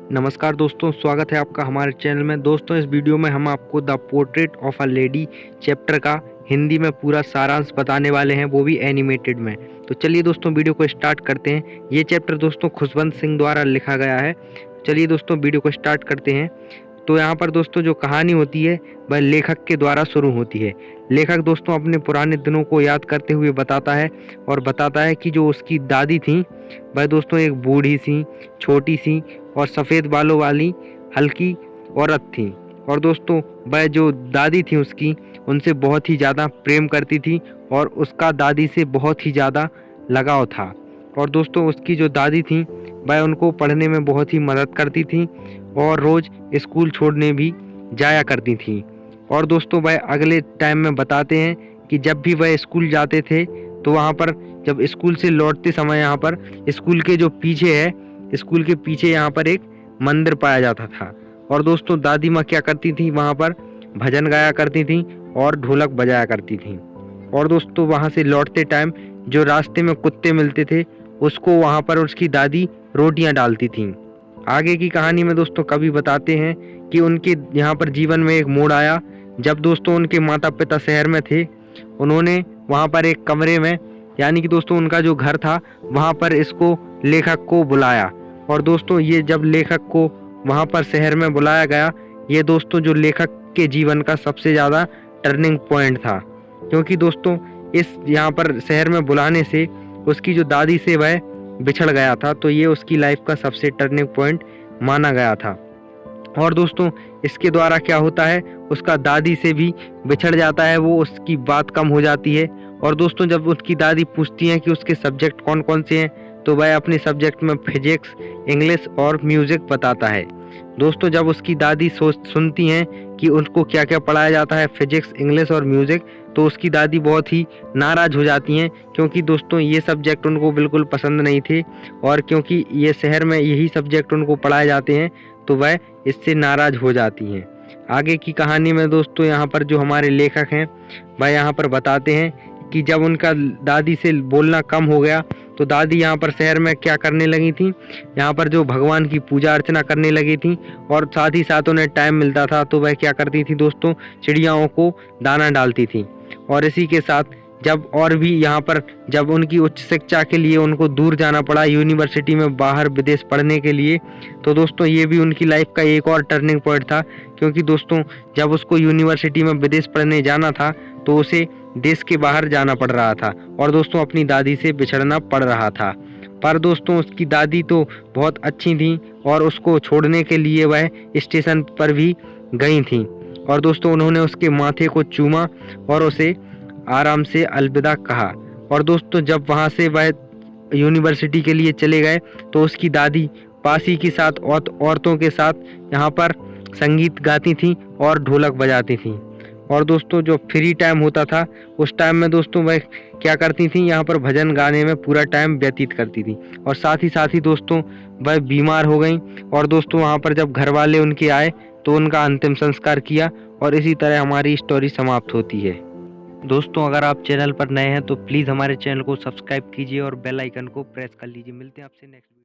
नमस्कार दोस्तों, स्वागत है आपका हमारे चैनल में। दोस्तों, इस वीडियो में हम आपको the portrait of a lady chapter का हिंदी में पूरा सारांश बताने वाले हैं, वो भी एनिमेटेड में। तो चलिए दोस्तों, वीडियो को स्टार्ट करते हैं। ये चैप्टर दोस्तों खुशवंत सिंह द्वारा लिखा गया है। चलिए दोस्तों, वीडियो को स्टार्ट करते हैं। तो यहाँ पर दोस्तों जो कहानी होती है वह लेखक के द्वारा शुरू होती है। लेखक दोस्तों अपने पुराने दिनों को याद करते हुए बताता है और बताता है कि जो उसकी दादी थी वह दोस्तों एक बूढ़ी सी, छोटी सी और सफ़ेद बालों वाली हल्की औरत थी। और दोस्तों वह जो दादी थी उसकी, उनसे बहुत ही ज़्यादा प्रेम करती थी और उसका दादी से बहुत ही ज़्यादा लगाव था। और दोस्तों उसकी जो दादी थी वह उनको पढ़ने में बहुत ही मदद करती थी और रोज़ स्कूल छोड़ने भी जाया करती थी। और दोस्तों वह अगले टाइम में बताते हैं कि जब भी वह स्कूल जाते थे तो वहाँ पर जब स्कूल से लौटते समय यहाँ पर स्कूल के जो पीछे है, स्कूल के पीछे यहाँ पर एक मंदिर पाया जाता था। और दोस्तों दादी माँ क्या करती थी, वहाँ पर भजन गाया करती थी और ढोलक बजाया करती थी। और दोस्तों वहाँ से लौटते टाइम जो रास्ते में कुत्ते मिलते थे उसको वहाँ पर उसकी दादी रोटियाँ डालती थी। आगे की कहानी में दोस्तों कवि बताते हैं कि उनके यहाँ पर जीवन में एक मोड़ आया जब दोस्तों उनके माता पिता शहर में थे। उन्होंने वहाँ पर एक कमरे में, यानी कि दोस्तों उनका जो घर था वहाँ पर इसको लेखक को बुलाया। और दोस्तों ये जब लेखक को वहाँ पर शहर में बुलाया गया, ये दोस्तों जो लेखक के जीवन का सबसे ज़्यादा टर्निंग पॉइंट था, क्योंकि दोस्तों इस यहाँ पर शहर में बुलाने से उसकी जो दादी से वह बिछड़ गया था, तो ये उसकी लाइफ का सबसे टर्निंग पॉइंट माना गया था। और दोस्तों इसके द्वारा क्या होता है, उसका दादी से भी बिछड़ जाता है, वो उसकी बात कम हो जाती है। और दोस्तों जब उसकी दादी पूछती हैं कि उसके सब्जेक्ट कौन कौन से हैं, तो वह अपने सब्जेक्ट में फिजिक्स, इंग्लिश और म्यूज़िक बताता है। दोस्तों जब उसकी दादी सुनती हैं कि उनको क्या क्या पढ़ाया जाता है, फिजिक्स, इंग्लिश और म्यूज़िक, तो उसकी दादी बहुत ही नाराज़ हो जाती हैं, क्योंकि दोस्तों ये सब्जेक्ट उनको बिल्कुल पसंद नहीं थे। और क्योंकि ये शहर में यही सब्जेक्ट उनको पढ़ाए जाते हैं तो वह इससे नाराज़ हो जाती हैं। आगे की कहानी में दोस्तों यहाँ पर जो हमारे लेखक हैं वह यहाँ पर बताते हैं कि जब उनका दादी से बोलना कम हो गया तो दादी यहाँ पर शहर में क्या करने लगी थी, यहाँ पर जो भगवान की पूजा अर्चना करने लगी थी। और साथ ही साथ उन्हें टाइम मिलता था तो वह क्या करती थी दोस्तों, चिड़ियाओं को दाना डालती थी। और इसी के साथ जब और भी यहाँ पर जब उनकी उच्च शिक्षा के लिए उनको दूर जाना पड़ा, यूनिवर्सिटी में बाहर विदेश पढ़ने के लिए, तो दोस्तों ये भी उनकी लाइफ का एक और टर्निंग पॉइंट था। क्योंकि दोस्तों जब उसको यूनिवर्सिटी में विदेश पढ़ने जाना था तो उसे देश के बाहर जाना पड़ रहा था और दोस्तों अपनी दादी से बिछड़ना पड़ रहा था। पर दोस्तों उसकी दादी तो बहुत अच्छी थी और उसको छोड़ने के लिए वह स्टेशन पर भी गई थी। और दोस्तों उन्होंने उसके माथे को चूमा और उसे आराम से अलविदा कहा। और दोस्तों जब वहाँ से वह यूनिवर्सिटी के लिए चले गए तो उसकी दादी पासी के साथ औरतों के साथ यहाँ पर संगीत गाती थी और ढोलक बजाती थी। और दोस्तों जो फ्री टाइम होता था उस टाइम में दोस्तों वह क्या करती थी, यहाँ पर भजन गाने में पूरा टाइम व्यतीत करती थी। और साथ ही दोस्तों वह बीमार हो गई। और दोस्तों वहाँ पर जब घर वाले उनके आए तो उनका अंतिम संस्कार किया और इसी तरह हमारी स्टोरी समाप्त होती है। दोस्तों अगर आप चैनल पर नए हैं तो प्लीज़ हमारे चैनल को सब्सक्राइब कीजिए और बेल आइकन को प्रेस कर लीजिए। मिलते हैं आपसे नेक्स्ट